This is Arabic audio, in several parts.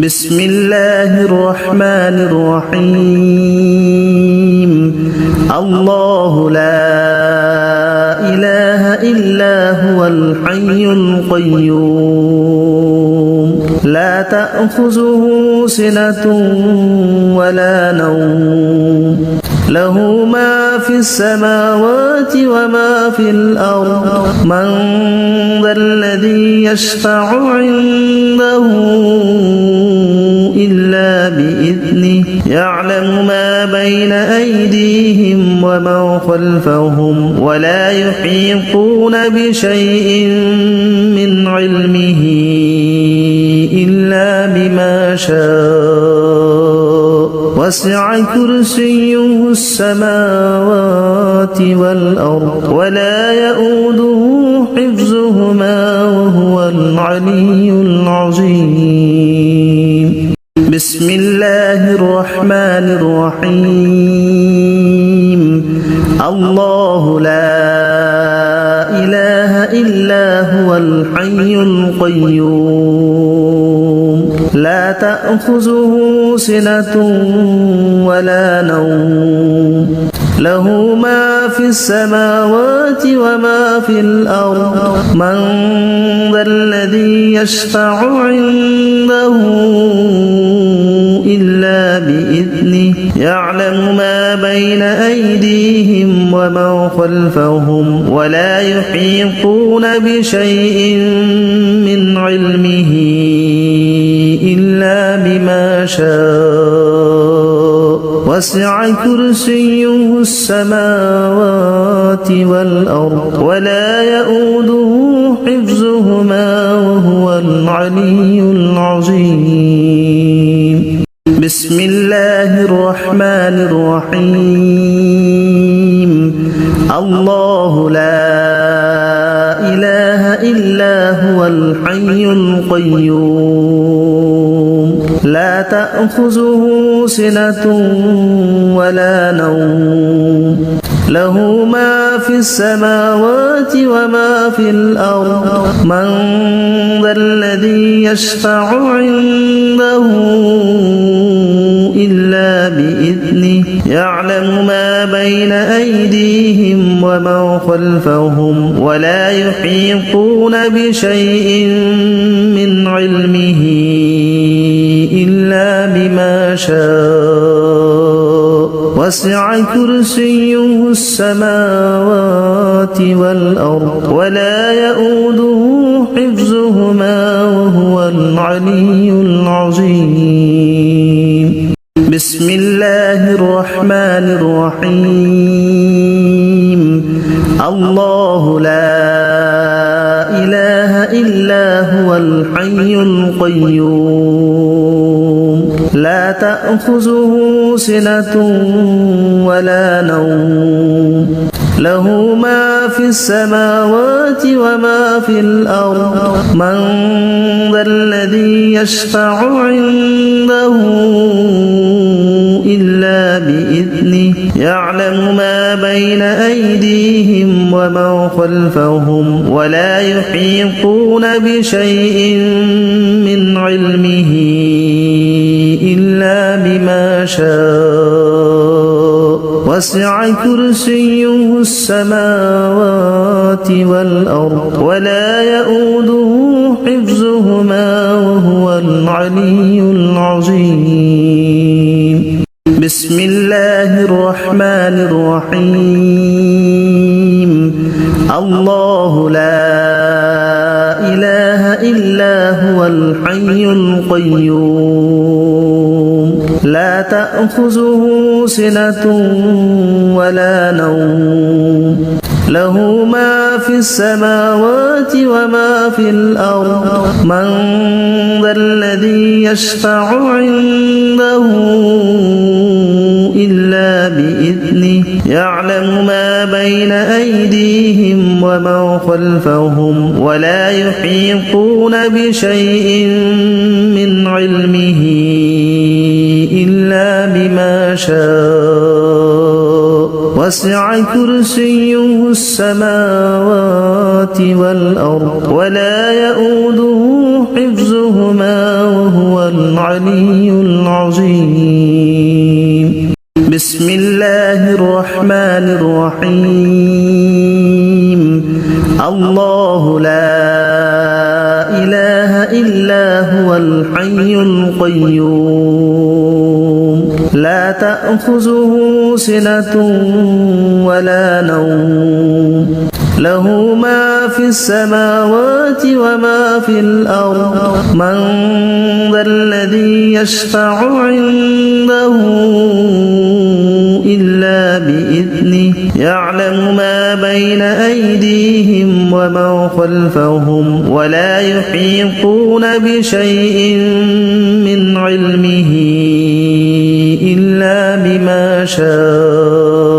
بسم الله الرحمن الرحيم الله لا إله إلا هو الحي القيوم لا تأخذه سنة ولا نوم له ما في السماوات وما في الأرض من ذا الذي يشفع عنده إلا بإذنه يعلم ما بين أيديهم وما خلفهم ولا يحيطون بشيء من علمه إلا بما شاء وسع كرسيه السماوات والأرض ولا يؤوده حفظهما وهو العلي العظيم بسم الله الرحمن الرحيم الله لا إله إلا هو الحي القيوم لا تأخذه سنة ولا نوم له ما في السماوات وما في الأرض من ذا الذي يشفع عنده إلا بإذنه يعلم ما بين أيديهم وما خلفهم ولا يحيطون بشيء من علمه إلا بما شاء وسع كرسيه السماوات والأرض ولا يؤوده حفظهما وهو العلي العظيم بسم الله الرحمن الرحيم الله لا إله إلا هو الحي القيوم لا تأخذه سنة ولا نوم له ما في السماوات وما في الأرض من ذا الذي يشفع عنده إلا بإذنه يعلم ما بين أيديهم وما خلفهم ولا يحيطون بشيء من علمه إلا بما شاء وسع كرسيه السماوات والأرض ولا يؤوده حفظهما وهو العلي العظيم بسم الله الرحمن الرحيم الله لا إله إلا هو الحي القيوم لا تأخذه سنة ولا نوم له ما في السماوات وما في الأرض من ذا الذي يشفع عنده إلا بإذنه يعلم ما بين أيديهم وما خلفهم ولا يحيطون بشيء من علمه إلا بما شاء وسع كرسيه السماوات والأرض ولا يؤوده حفظهما وهو العلي العظيم بسم الله الرحمن الرحيم الله لا إله إلا هو الحي القيوم لا تأخذه سنة ولا نوم له ما في السماوات وما في الأرض من ذا الذي يشفع عنده إلا بإذنه يعلم ما بين أيديهم وما خلفهم ولا يحيطون بشيء من علمه إلا بما شاء وسع كرسيه السماوات والأرض ولا يؤوده حفظهما وهو العلي العظيم بسم الله الرحمن الرحيم الله لا إله إلا هو الحي القيوم لا تأخذه سنة ولا نوم له ما في السماوات وما في الأرض من ذا الذي يشفع عنده إلا بإذنه يعلم ما بين أيديهم وما خلفهم ولا يحيطون بشيء من علمه إلا بما شاء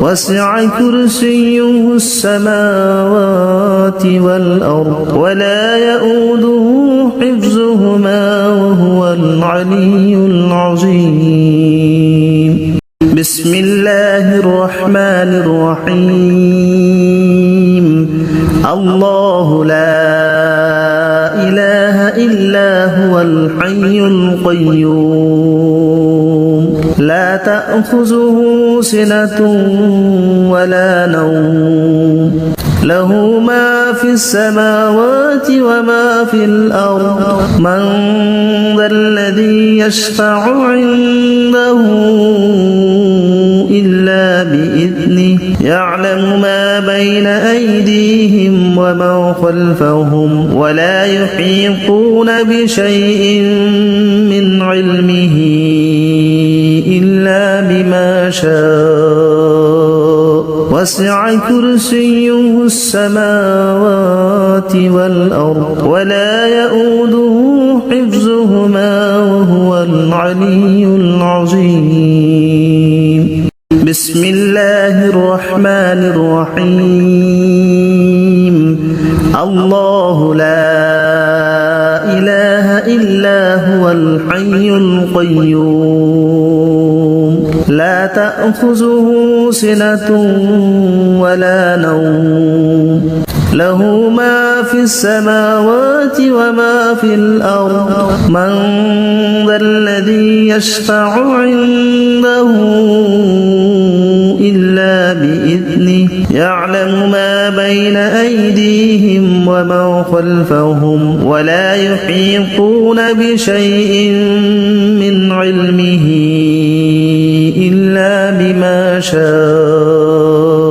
وسع كرسيه السماوات والأرض ولا يؤوده حفظهما وهو العلي العظيم بسم الله الرحمن الرحيم الله لا إله إلا هو الحي القيوم لا تأخذه سنة ولا نوم له ما في السماوات وما في الأرض من ذا الذي يشفع عنده إلا بإذنه يعلم ما بين أيديهم وما خلفهم ولا يحيطون بشيء من علمه إلا بما شاء وسع كرسيه السماوات والأرض ولا يؤوده حفظهما وهو العلي العظيم بسم الله الرحمن الرحيم الله لا إله إلا هو الحي القيوم لا تأخذه سنة ولا نوم له ما في السماوات وما في الأرض من ذا الذي يشفع عنده إلا بإذنه يعلم ما بين أيديهم وما خلفهم ولا يحيطون بشيء من علمه إلا بما شاء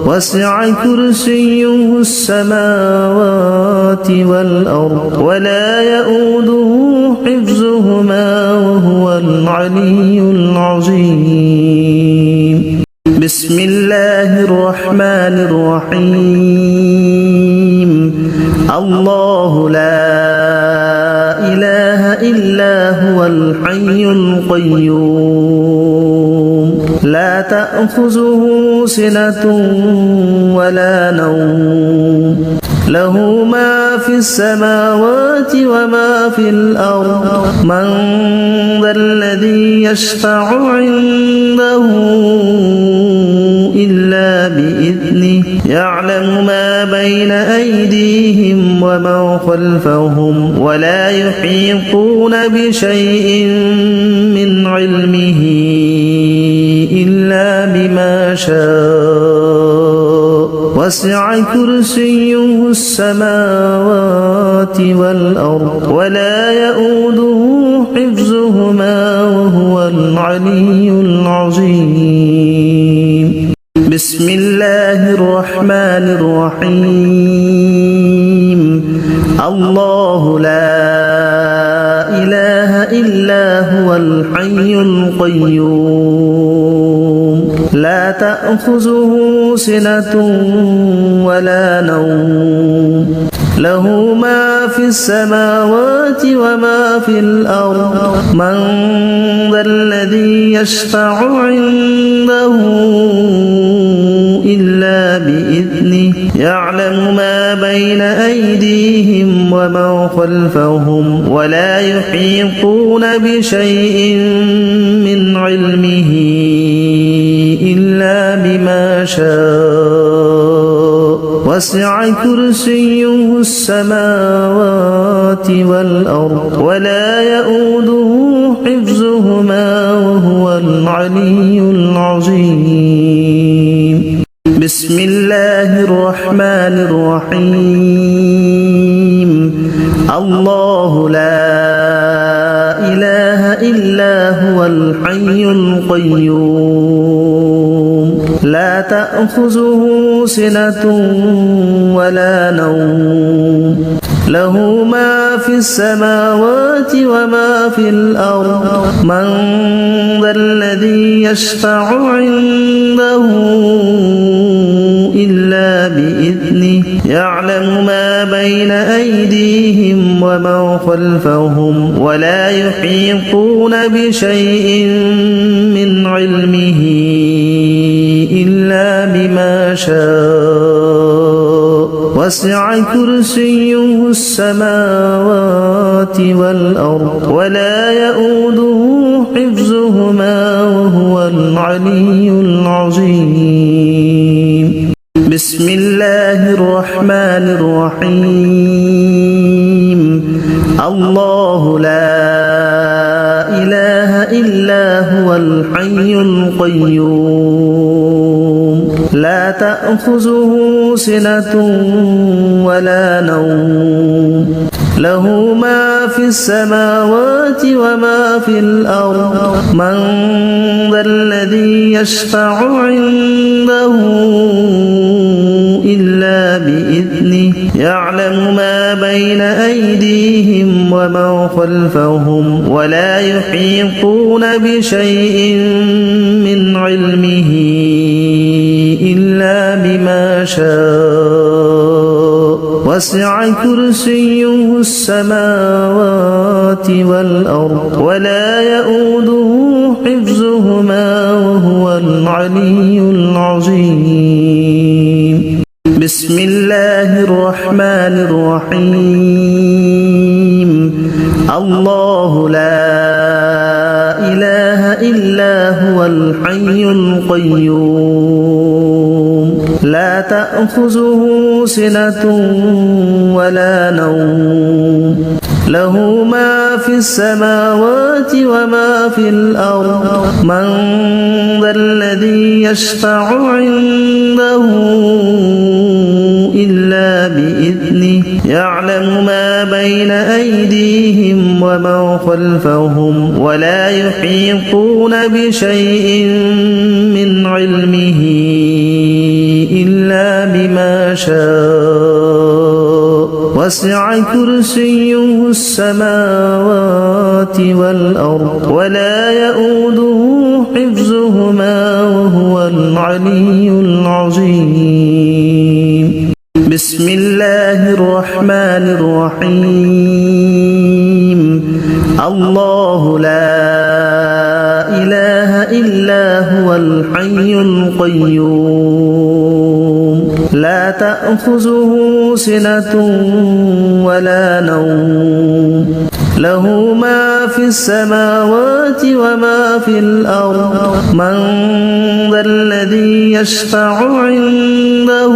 وسع كرسيه السماوات والأرض ولا يؤوده حفظهما وهو العلي العظيم بسم الله الرحمن الرحيم الله لا إله إلا هو الحي القيوم لا تأخذه سنة ولا نوم له ما في السماوات وما في الأرض من ذا الذي يشفع عنده إلا بإذنه يعلم ما بين أيديهم وما خلفهم ولا يحيطون بشيء من علمه إلا بما شاء وسع كرسيه السماوات والأرض ولا يؤوده حفظهما وهو العلي العظيم بسم الله الرحمن الرحيم الله لا إله إلا هو الحي القيوم لا تأخذه سنة ولا نوم له ما في السماوات وما في الأرض من ذا الذي يشفع عنده إلا بإذنه يعلم ما بين أيديهم وما خلفهم ولا يحيطون بشيء من علمه إلا بما شاء وسع كرسيه السماوات والأرض ولا يؤوده حفظهما وهو العلي العظيم. بسم الله الرحمن الرحيم. الله لا إله إلا هو الحي القيوم لا تأخذه سنة ولا نوم له ما في السماوات وما في الأرض من ذا الذي يشفع عنده إلا بإذنه يعلم ما بين أيديهم وما خلفهم ولا يحيطون بشيء من علمه إلا بما شاء وسع كرسيه السماوات والأرض ولا يؤوده حفظهما وهو العلي العظيم. بسم الله الرحمن الرحيم. الله لا إله إلا هو الحي القيوم لا تأخذه سنة ولا نوم له ما في السماوات وما في الأرض من ذا الذي يشفع عنده إلا بإذنه يعلم ما بين أيديهم وما خلفهم ولا يحيطون بشيء من علمه إلا بما شاء وسع كرسيه السماوات والأرض ولا يؤوده حفظهما وهو العلي العظيم. بسم الله الرحمن الرحيم. الله لا إله إلا هو الحي القيوم لا تأخذه سنة ولا نوم له ما في السماوات وما في الأرض من ذا الذي يشفع عنده إلا بإذنه يعلم ما بين أيديهم وما خلفهم ولا يحيطون بشيء من علمه إلا بما شاء وسع كرسيه السماوات والأرض ولا يؤوده حفظهما وهو العلي العظيم. بسم الله الرحمن الرحيم. الله لا إله إلا هو الحي القيوم لا تأخذه سنة ولا نوم له ما في السماوات وما في الأرض من ذا الذي يشفع عنده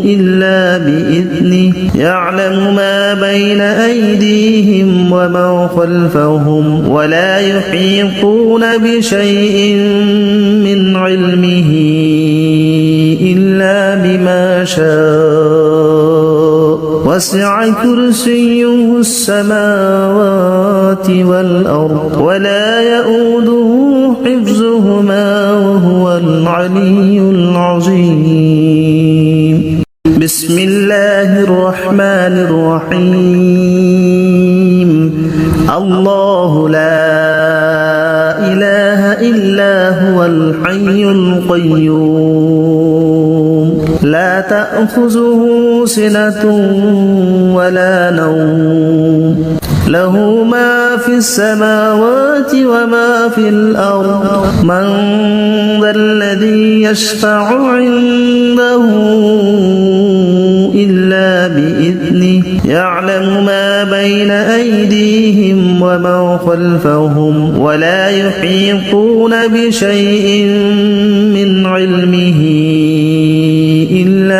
إلا بإذنه يعلم ما بين أيديهم وما خلفهم ولا يحيطون بشيء من علمه إلا بما شاء وسع كرسيه السماوات والأرض ولا يؤوده حفظهما وهو العلي العظيم. بسم الله الرحمن الرحيم. الله لا إله إلا هو الحي القيوم لا تأخذه سنة ولا نوم له ما في السماوات وما في الأرض من ذا الذي يشفع عنده إلا بإذنه يعلم ما بين أيديهم وما خلفهم ولا يحيطون بشيء من علمه إلا بما شاء وسع كرسيه السماوات والأرض ولا يؤوده حفظهما وهو العلي العظيم. بسم الله الرحمن الرحيم. الله لا إله إلا هو الحي القيوم لا تأخذه سنة ولا نوم له ما في السماوات وما في الأرض من ذا الذي يشفع عنده إلا بإذنه يعلم ما بين أيديهم وما خلفهم ولا يحيطون بشيء من علمه إلا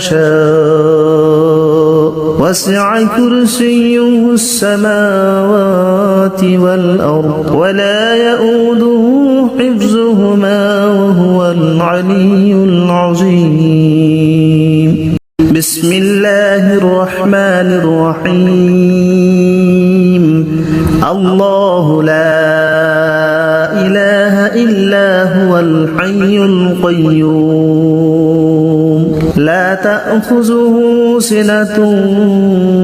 شاء وسع كرسيه السماوات والأرض ولا يؤوده حفظهما وهو العلي العظيم بسم الله الرحمن الرحيم الله لا إله إلا هو الحي القيوم لا تأخذه سنة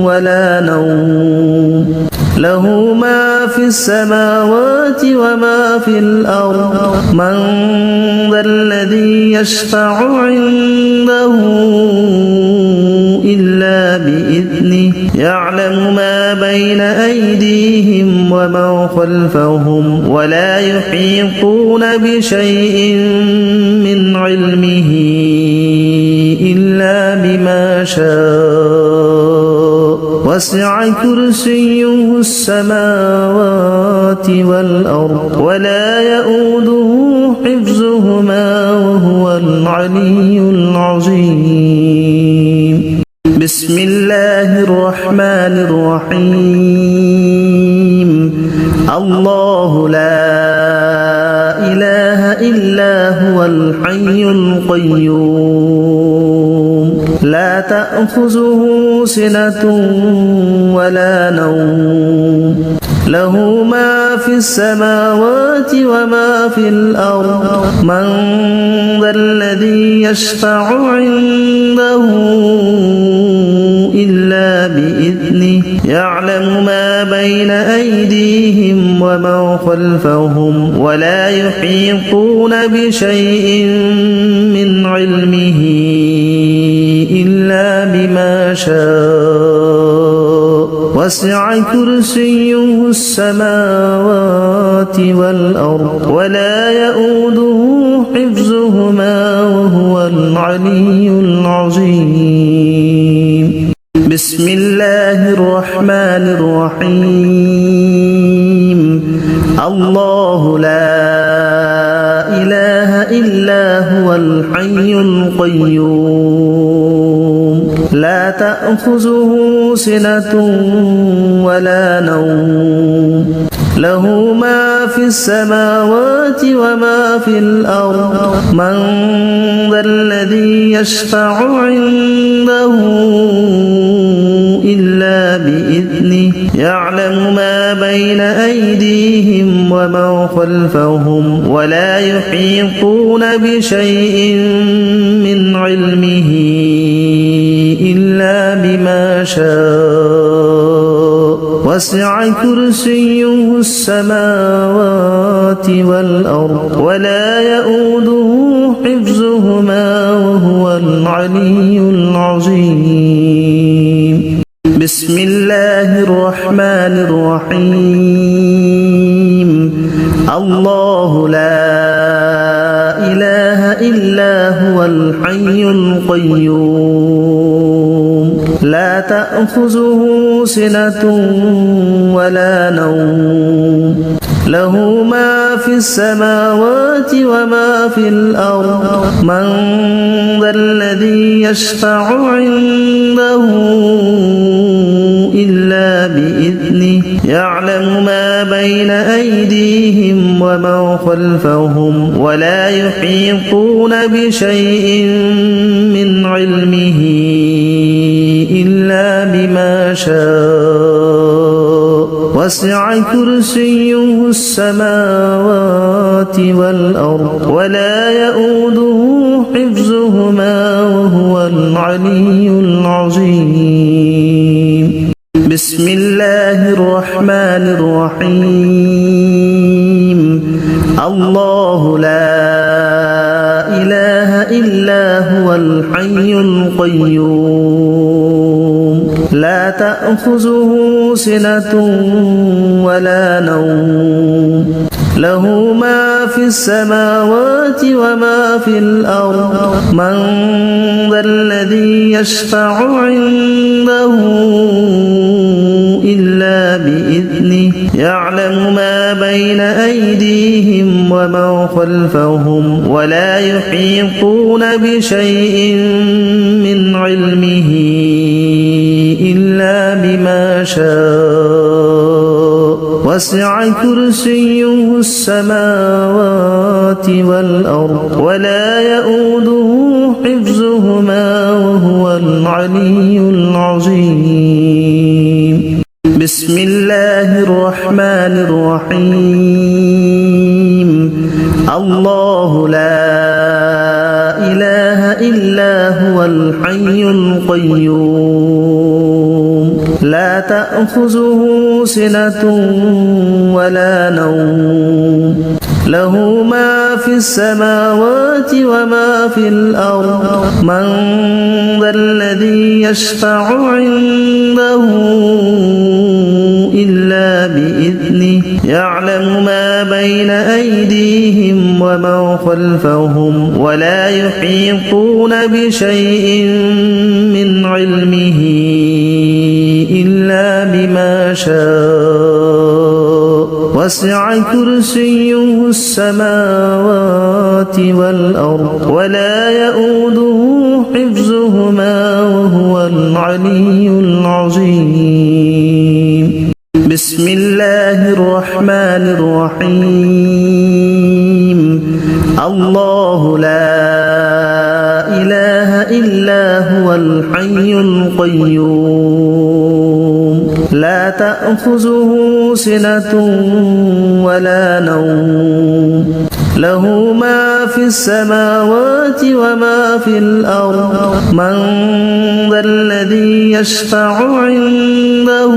ولا نوم له ما في السماوات وما في الأرض من ذا الذي يشفع عنده إلا بإذنه يعلم ما بين أيديهم وما خلفهم ولا يحيطون بشيء من علمه إلا بما شاء وسع كرسيه السماوات والأرض ولا يؤوده حفظهما وهو العلي العظيم بسم الله الرحمن الرحيم الله لا إله إلا هو الحي القيوم لا تأخذه سنة ولا نوم له ما في السماوات وما في الأرض من ذا الذي يشفع عنده إلا بإذنه يعلم ما بين أيديهم وما خلفهم ولا يحيطون بشيء من علمه إلا بما شاء وسع كرسيه السماوات والأرض ولا يؤوده حفظهما وهو العلي العظيم بسم الله الرحمن الرحيم الله لا إله إلا هو الحي القيوم لا تأخذه سنة ولا نوم له ما في السماوات وما في الأرض من ذا الذي يشفع عنده إلا بإذنه يعلم ما بين أيديهم وما خلفهم ولا يحيطون بشيء من علمه إلا بما شاء وسع كرسيه السماوات والأرض ولا يؤوده حفظهما وهو العلي العظيم بسم الله الرحمن الرحيم الله لا إله إلا هو الحي القيوم لا تأخذه سنة ولا نوم له ما في السماوات وما في الأرض من ذا الذي يشفع عنده إلا بإذنه يعلم ما بين أيديهم وما خلفهم ولا يحيطون بشيء من علمه إلا بما شاء وسع كرسيه السماوات والأرض ولا يؤوده حفظهما وهو العلي العظيم بسم الله الرحمن الرحيم الله لا إله إلا هو الحي القيوم لا تأخذه سنة ولا نوم له ما في السماوات وما في الأرض من ذا الذي يشفع عنده إلا بإذنه يعلم ما بين أيديهم ومن خلفهم ولا يحيطون بشيء من علمه إلا بما شاء وسع كرسيه السماوات والأرض ولا يؤوده حفظهما وهو العلي العظيم بسم الله الرحمن الرحيم الله لا إله إلا هو الحي القيوم لا تأخذه سنة ولا نوم له ما في السماوات وما في الأرض من ذا الذي يشفع عنده إلا بإذنه يعلم ما بين أيديهم ومن خلفهم ولا يحيطون بشيء من علمه إلا بما شاء وسع كرسيه السماوات والأرض ولا يؤوده حفظهما وهو العلي العظيم بسم الله الرحمن الرحيم الله لا إله إلا هو الحي القيوم لا تأخذه سنة ولا نوم له ما في السماوات وما في الأرض من ذا الذي يشفع عنده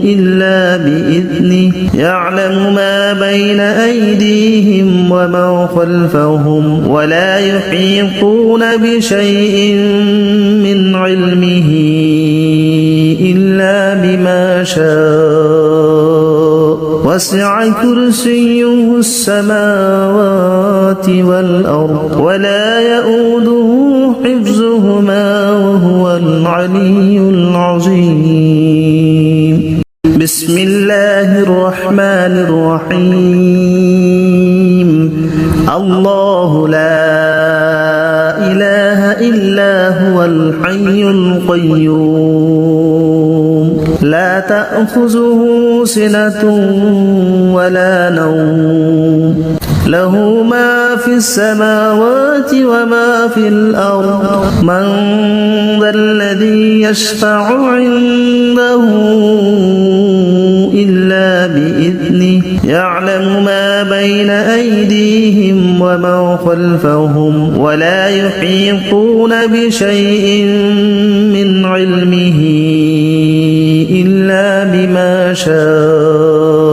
إلا بإذنه يعلم ما بين أيديهم ومن خلفهم ولا يحيطون بشيء من علمه إلا بما شاء وسع كرسيه السماوات والأرض ولا يؤوده حفظهما وهو العلي العظيم بسم الله الرحمن الرحيم الله لا إله إلا هو الحي القيوم لا تأخذه سنة ولا نوم له ما في السماوات وما في الأرض من ذا الذي يشفع عنده إلا بإذنه يعلم ما بين أيديهم ومن خلفهم ولا يحيطون بشيء من علمه إلا بما شاء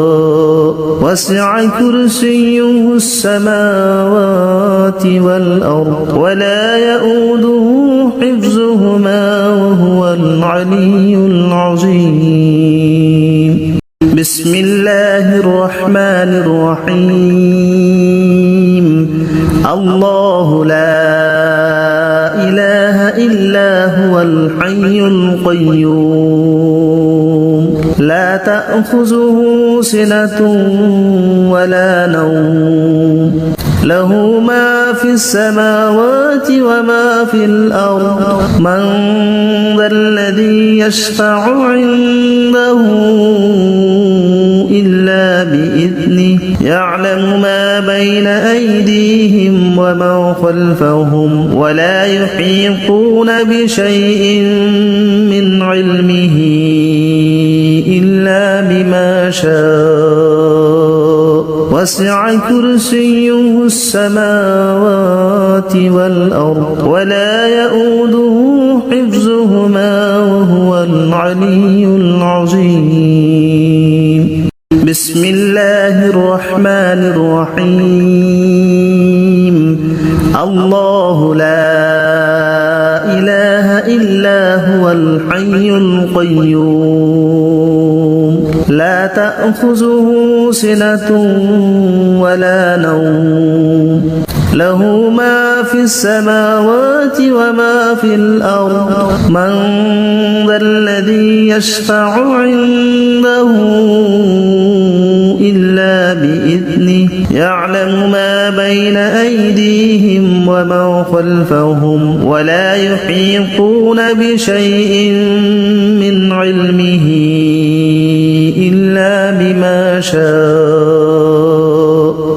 وسع كرسيه السماوات والأرض ولا يؤوده حفظهما وهو العلي العظيم بسم الله الرحمن الرحيم الله لا إله إلا هو الحي القيوم لا تأخذه سنة ولا نوم له ما في السماوات وما في الأرض من ذا الذي يشفع عنده إلا بإذنه يعلم ما بين أيديهم ومن خلفهم ولا يحيطون بشيء من علمه إلا بما شاء وسع كرسيه السماوات والأرض ولا يؤوده حفظهما وهو العلي العظيم بسم الله الرحمن الرحيم الله لا إله إلا هو الحي القيوم لا تأخذه سنة ولا نوم له ما في السماوات وما في الأرض من ذا الذي يشفع عنده إلا بإذنه يعلم ما بين أيديهم وما خلفهم ولا يحيطون بشيء من علمه إلا بما شاء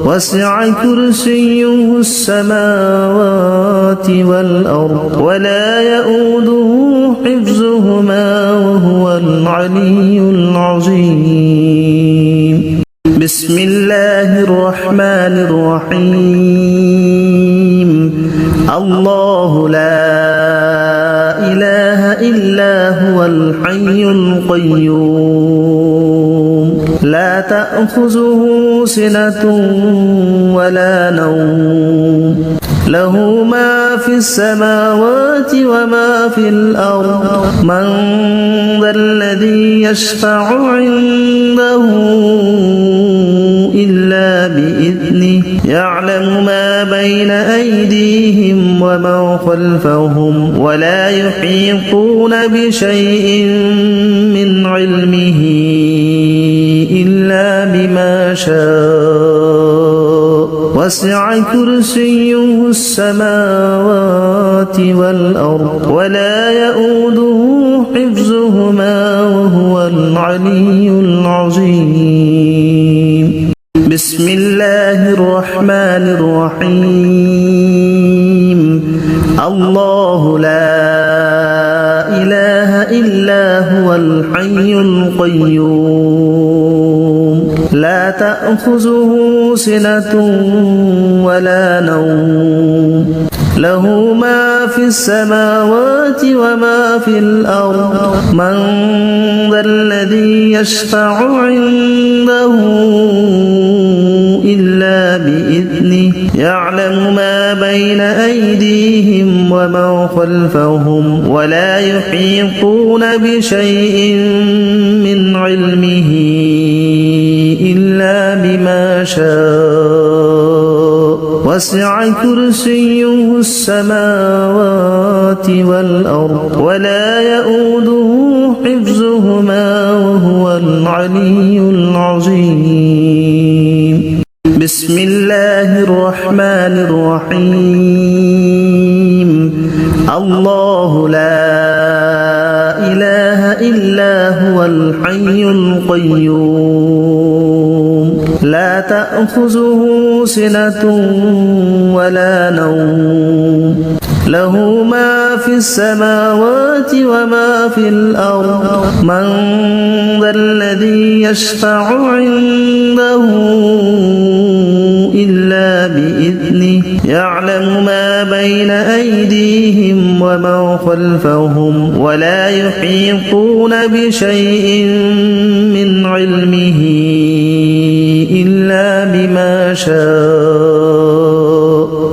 وسع كرسيه السماوات والأرض ولا يؤوده حفظهما وهو العلي العظيم بسم الله الرحمن الرحيم الله لا إله إلا هو الحي القيوم لا تأخذه سنة ولا نوم له ما في السماوات وما في الأرض من ذا الذي يشفع عنده إلا بإذنه يعلم ما بين أيديهم وما خلفهم ولا يحيطون بشيء من علمه إلا بما شاء وسع كرسيه السماوات والأرض ولا يؤوده حفظهما وهو العلي العظيم بسم الله الرحمن الرحيم الله لا إله إلا هو الحي القيوم لا تأخذه سنة ولا نوم له ما في السماوات وما في الأرض من ذا الذي يشفع عنده إلا بإذنه يعلم ما بين أيديهم وما خلفهم ولا يحيطون بشيء من علمه إلا بما شاء وسع كرسيه السماوات والأرض ولا يؤوده حفظهما وهو العلي العظيم بسم الله الرحمن الرحيم الله لا إله إلا هو الحي القيوم لا تأخذه سنة ولا نوم له ما في السماوات وما في الأرض من ذا الذي يشفع عنده إلا بإذنه يعلم ما بين أيديهم وما خلفهم ولا يحيطون بشيء من علمه إلا بما شاء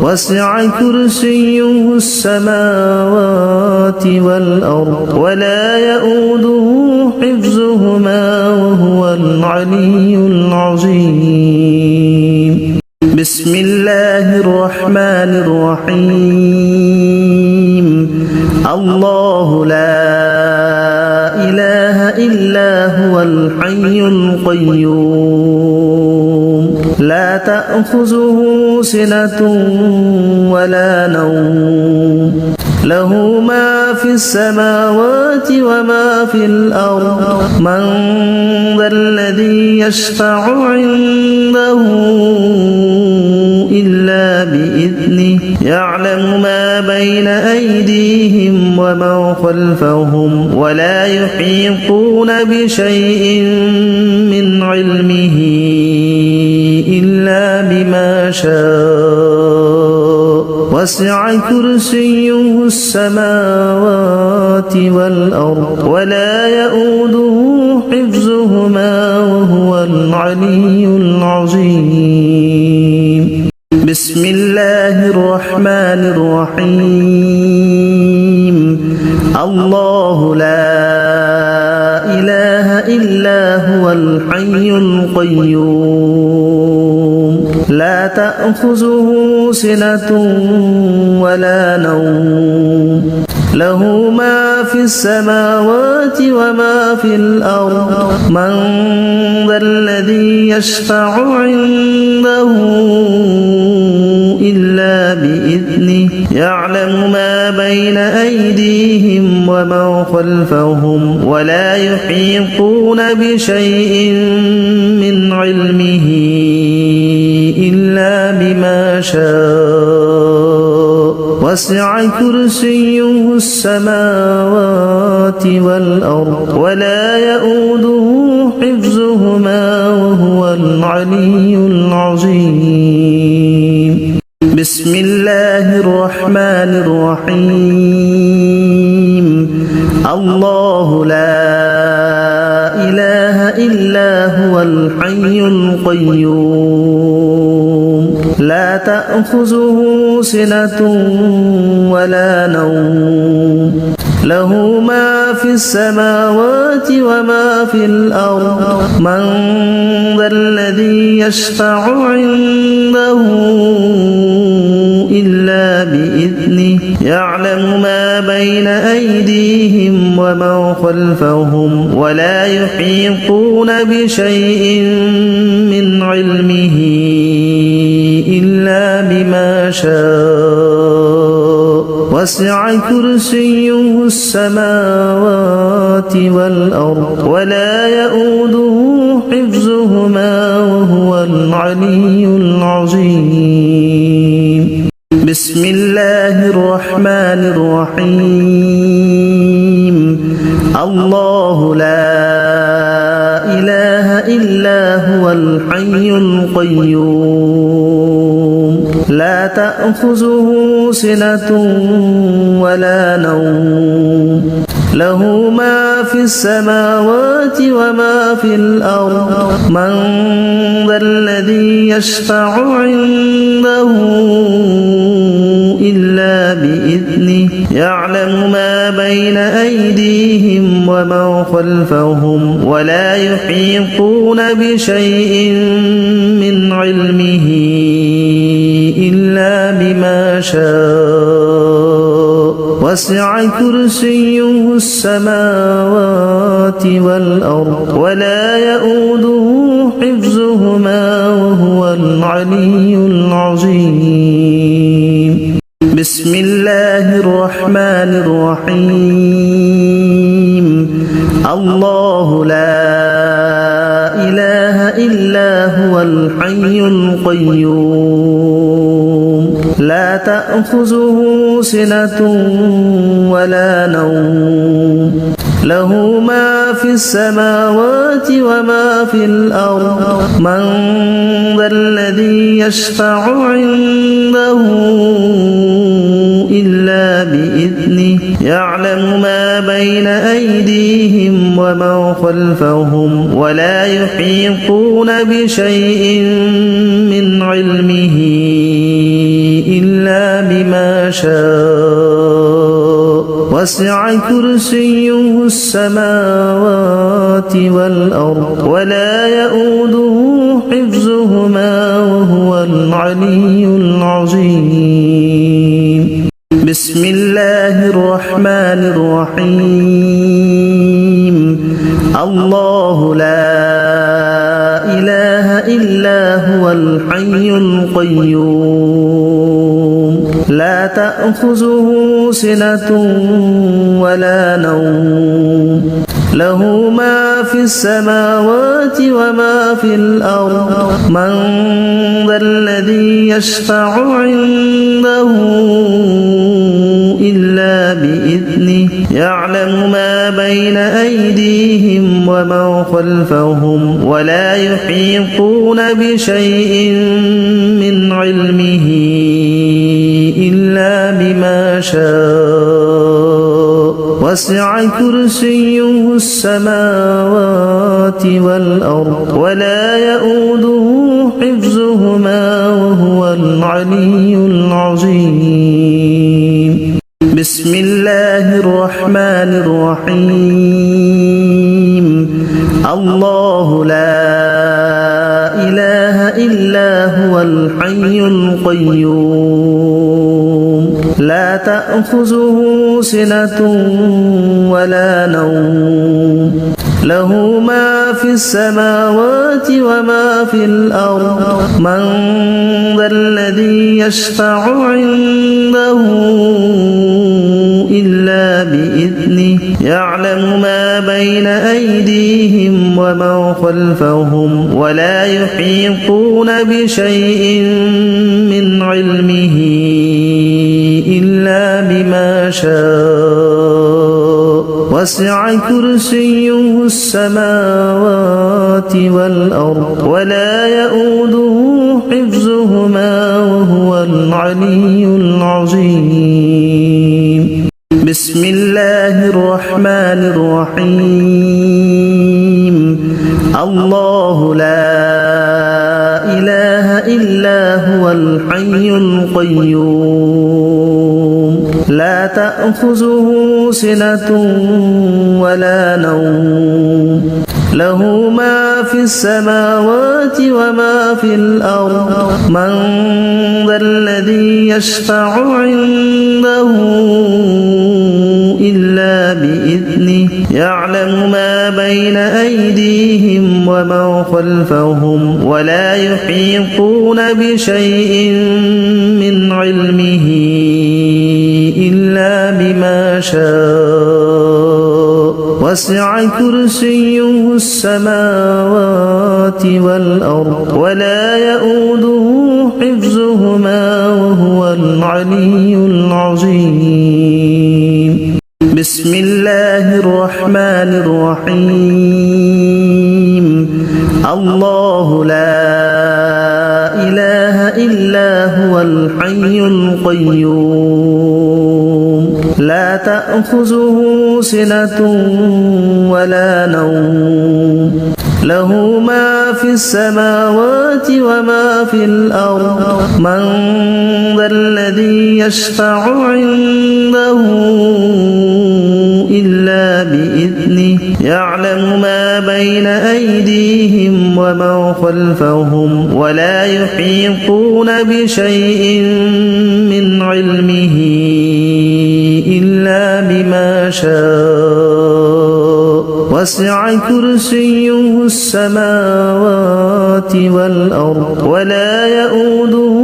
وسع كرسيه السماوات والأرض ولا يؤوده حفظهما وهو العلي العظيم بسم الله الرحمن الرحيم الله لا إله إلا هو الحي القيوم لا تأخذه سنة ولا نوم له ما في السماوات وما في الأرض من ذا الذي يشفع عنده إلا بإذنه يعلم ما بين أيديهم وما خلفهم ولا يحيطون بشيء من علمه إلا بما شاء وسع كرسيه السماوات والأرض ولا يؤوده حفظهما وهو العلي العظيم بسم الله الرحمن الرحيم الله لا إله إلا هو الحي القيوم لا تأخذه سنة ولا نوم له ما في السماوات وما في الأرض من ذا الذي يشفع عنده إلا بإذنه يعلم ما بين أيديهم وما خلفهم ولا يحيطون بشيء من علمه إلا بما شاء وسع كرسيه السماوات والأرض ولا يؤوده حفظهما وهو العلي العظيم بسم الله الرحمن الرحيم الله لا إله إلا هو الحي القيوم لا تأخذه سنة ولا نوم له ما في السماوات وما في الأرض من ذا الذي يشفع عنده إلا بإذنه يعلم ما بين أيديهم وما خلفهم ولا يحيطون بشيء من علمه إلا بما شاء وسع كرسيه السماوات والأرض ولا يؤوده حفظهما وهو العلي العظيم بسم الله الرحمن الرحيم الله لا إله إلا هو الحي القيوم لا تأخذه سنة ولا نوم له ما في السماوات وما في الأرض من ذا الذي يشفع عنده إلا بإذنه يعلم ما بين أيديهم وما خلفهم ولا يحيطون بشيء من علمه إلا بما شاء وسع كرسيه السماوات والأرض ولا يؤوده حفظهما وهو العلي العظيم بسم الله الرحمن الرحيم الله لا إله إلا هو الحي القيوم لا تأخذه سنة ولا نوم له ما في السماوات وما في الأرض من ذا الذي يشفع عنده إلا بإذنه يعلم ما بين أيديهم وما خلفهم ولا يحيطون بشيء من علمه إلا بما شاء وسع كرسيه السماوات والأرض ولا يؤوده حفظهما وهو العلي العظيم بسم الله الرحمن الرحيم الله لا إله إلا هو الحي القيوم لا تأخذه سنة ولا نوم له ما في السماوات وما في الأرض من ذا الذي يشفع عنده إلا بإذنه يعلم ما بين أيديهم وما خلفهم ولا يحيطون بشيء من علمه إلا بما شاء وسع كرسيه السماوات والأرض ولا يؤوده حفظهما وهو العلي العظيم بسم الله الرحمن الرحيم الله لا إله إلا هو الحي القيوم لا تأخذه سنة ولا نوم له ما في السماوات وما في الأرض من ذا الذي يشفع عنده إلا بإذنه يعلم ما بين أيديهم وما خلفهم ولا يحيطون بشيء من علمه إلا بما شاء وسع كرسيه السماوات والأرض ولا يؤوده حفظهما وهو العلي العظيم بسم الله الرحمن الرحيم الله لا إله إلا هو الحي القيوم لا تأخذه سنة ولا نوم له ما في السماوات وما في الأرض من ذا الذي يشفع عنده إلا بإذنه يعلم ما بين أيديهم وما خلفهم ولا يحيطون بشيء من علمه إلا بما شاء وسع كرسيه السماوات والأرض ولا يؤوده حفظهما وهو العلي العظيم بسم الله الرحمن الرحيم الله لا إله إلا هو الحي القيوم لا تأخذه سنة ولا نوم له ما في السماوات وما في الأرض من ذا الذي يشفع عنده إلا بإذنه يعلم ما بين أيديهم وما خلفهم ولا يحيطون بشيء من علمه إلا بما شاء وسع كرسيه السماوات والأرض ولا يؤوده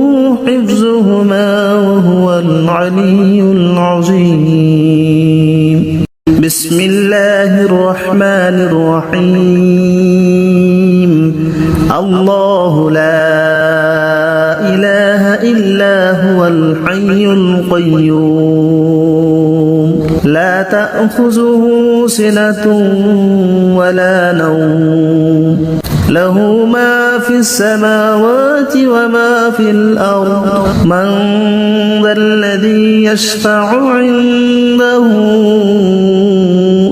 حفظهما وهو العلي العظيم بسم الله الرحمن الرحيم الله لا إله إلا هو الحي القيوم لا تأخذه سنة ولا نوم له ما في السماوات وما في الأرض من ذا الذي يشفع عنده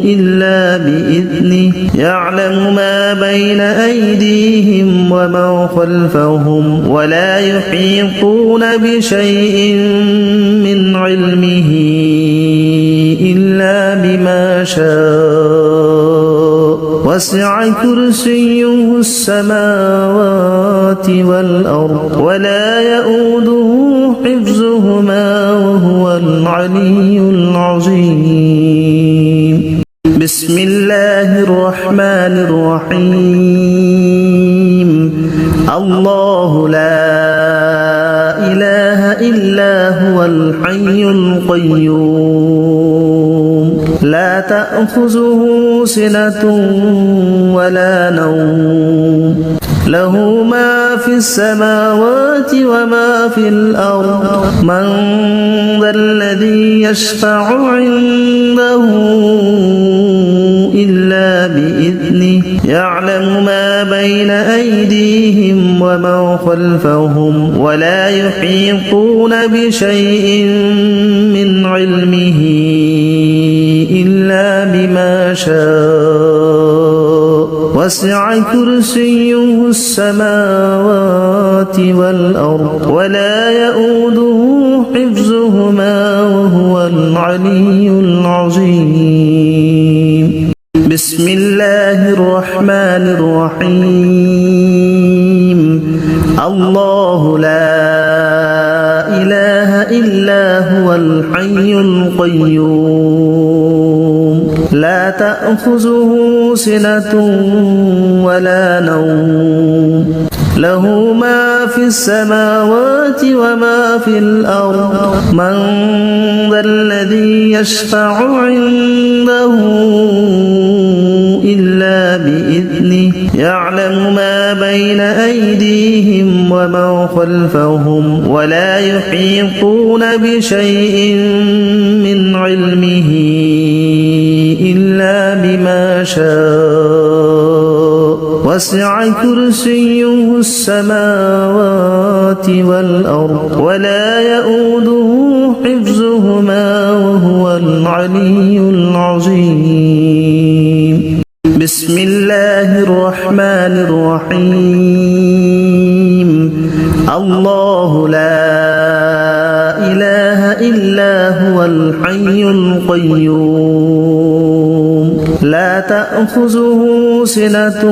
إلا بإذنه يعلم ما بين أيديهم وما خلفهم ولا يحيطون بشيء من علمه إلا بما شاء وسع كرسيه السماوات والأرض ولا يؤوده حفظهما وهو العلي العظيم بسم الله الرحمن الرحيم الله لا إله إلا هو الحي القيوم لا تأخذه سنة ولا نوم له ما في السماوات وما في الأرض من ذا الذي يشفع عنده إلا بإذنه يعلم ما بين أيديهم وما خلفهم ولا يحيطون بشيء من علمه إلا بما شاء وسع كرسيه السماوات والأرض ولا يؤوده حفظهما وهو العلي العظيم بسم الله الرحمن الرحيم الله لا إله إلا هو الحي القيوم لا تأخذه سنة ولا نوم له ما في السماوات وما في الأرض من ذا الذي يشفع عنده إلا بإذنه يعلم ما بين أيديهم وما خلفهم ولا يحيطون بشيء من علمه إلا بما شاء وسع كرسيه السماوات والأرض ولا يؤوده حفظهما وهو العلي العظيم بسم الله الرحمن الرحيم الله لا إله إلا هو الحي القيوم لا تأخذه سنة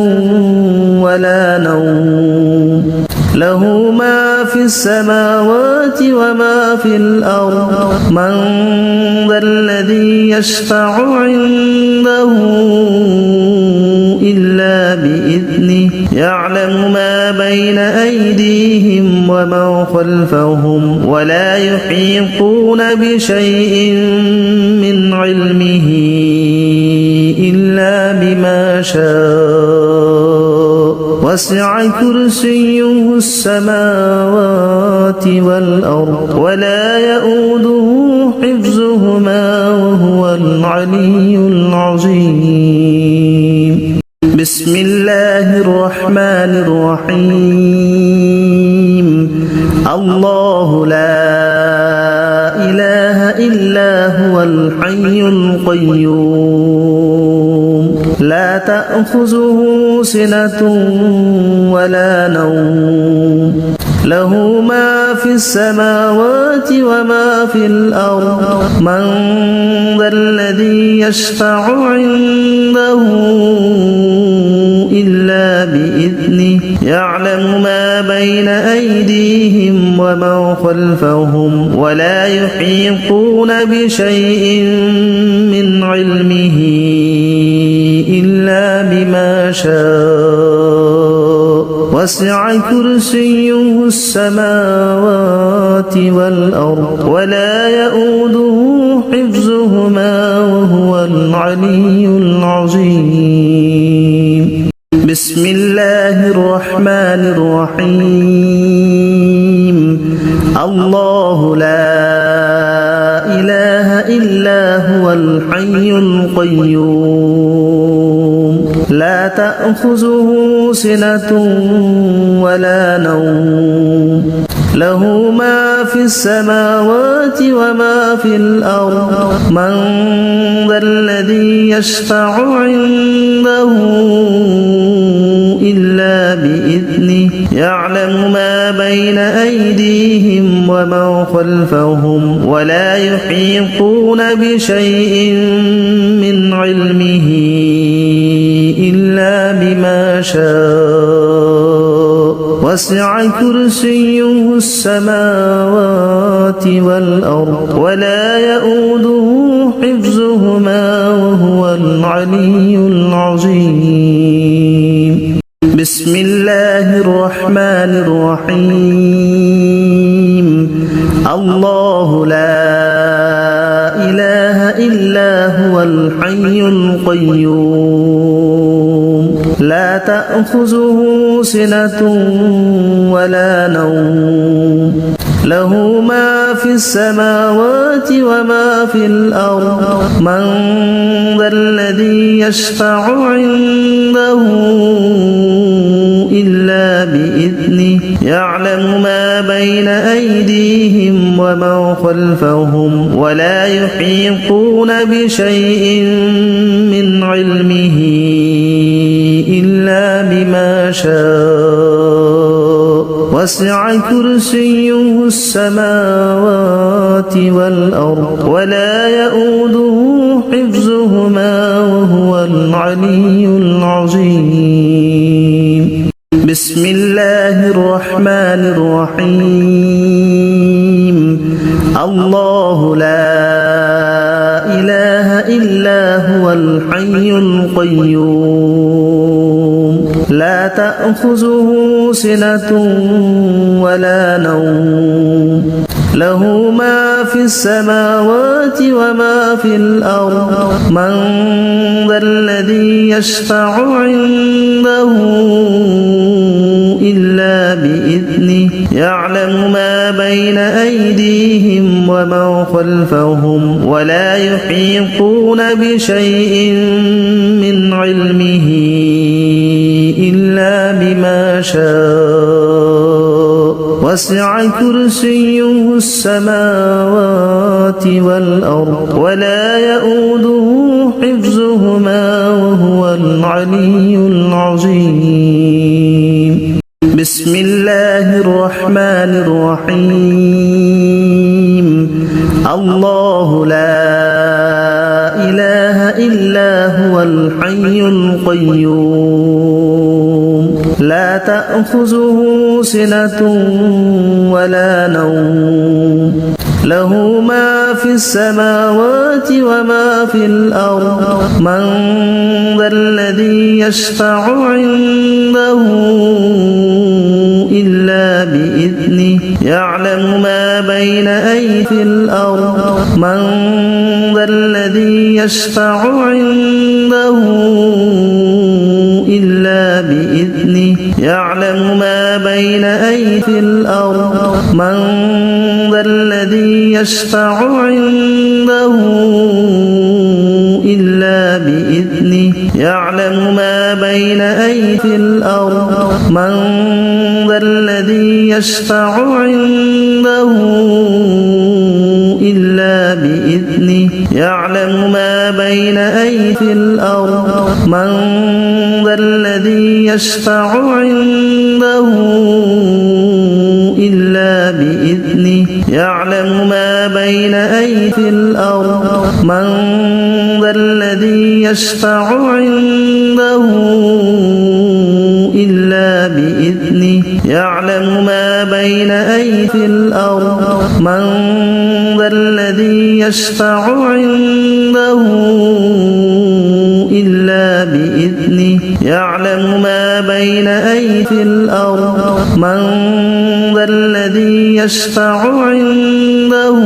ولا نوم له ما في السماوات وما في الأرض من ذا الذي يشفع عنده إلا بإذنه يعلم ما بين أيديهم وما خلفهم ولا يحيطون بشيء من علمه إلا بما شاء وسع كرسيه السماوات والأرض ولا يؤوده حفظهما وهو العلي العظيم بسم الله الرحمن الرحيم الله لا إله إلا هو الحي القيوم لا تأخذه سنة ولا نوم له ما في السماوات وما في الأرض من ذا الذي يشفع عنده إلا بإذنه يعلم ما بين أيديهم وما خلفهم ولا يحيطون بشيء من علمه إلا بما شاء وسع كرسيه السماوات والأرض ولا يؤوده حفظهما وهو العلي العظيم بسم الله الرحمن الرحيم الله لا إله إلا هو الحي القيوم لا تأخذه سنة ولا نوم له ما في السماوات وما في الأرض من ذا الذي يشفع عنده إلا بإذنه يعلم ما بين أيديهم وما خلفهم ولا يحيطون بشيء من علمه إلا بما شاء وسع كرسيه السماوات والأرض ولا يؤوده حفظهما وهو العلي العظيم بسم الله الرحمن الرحيم الله لا إله إلا هو الحي القيوم لا تأخذه سنة ولا نوم له ما في السماوات وما في الأرض من ذا الذي يشفع عنده إلا بإذنه يعلم ما بين أيديهم وما خلفهم ولا يحيطون بشيء من علمه إلا بما شاء وسع كرسيه السماوات والأرض ولا يؤوده حفظهما وهو العلي العظيم بسم الله الرحمن الرحيم الله لا إله إلا هو الحي القيوم لا تأخذه سنة ولا نوم له ما في السماوات وما في الأرض من ذا الذي يشفع عنده إلا بإذنه يعلم ما بين أيديهم وما خلفهم ولا يحيطون بشيء من علمه إلا بما شاء وسع كرسيه السماوات والأرض ولا يؤوده حفظهما وهو العلي العظيم بسم الله الرحمن الرحيم الله لا إله إلا هو الحي القيوم لا تأخذه سنة ولا نوم له ما في السماوات وما في الأرض من ذا الذي يشفع عنده إلا بإذنه يعلم ما بين أيدي الأرض من ذا الذي يشفع عنده إلا بإذنه يعلم ما بين أيدي الأرض من ذا الذي يشفع عنده إلا بإذنه يعلم ما بين أيدي الأرض من ذا الذي يشفع عنده إلا بإذنه يعلم ما بين أيدي الأرض من ذا الذي يشفع عنده إلا بإذنه يعلم ما بين أيدي الأرض من ذا الذي يشفع عنده إلا بإذنه يعلم ما بين أيدي الأرض من ذا الذي يشفع عنده إلا بإذنه يعلم ما بين أيدي الأرض من ذا الذي يشفع عنده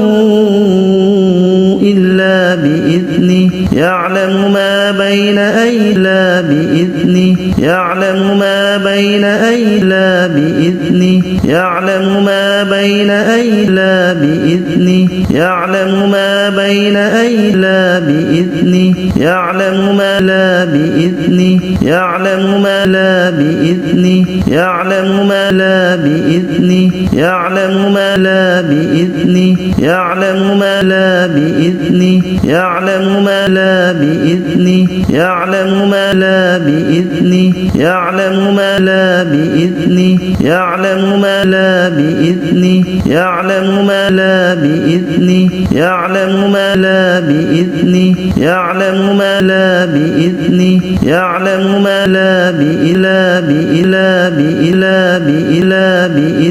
إلا بإذنه يعلم ما بين أيدي بإذنه يعلم ما بين أيدي بإذنه يعلم ما بين أيدي بإذنه يعلم ما بين أيدي بإذنه يعلم ما لا بإذنه يعلم ما لا بإذنه يعلم ما لا بإذنه يعلم ما لا بإذنه يعلم ما لا بإذنه يعلم ما لا بإذنه يعلم ما لا بإذنه يعلم ما لا بإذنه يعلم ما لا بإذنه يعلم ما لا بإذنه يعلم ما لا بإذنه يعلم ما لا بإذنه يعلم ما لا بإلا بإلا بإلا بإلا بإلا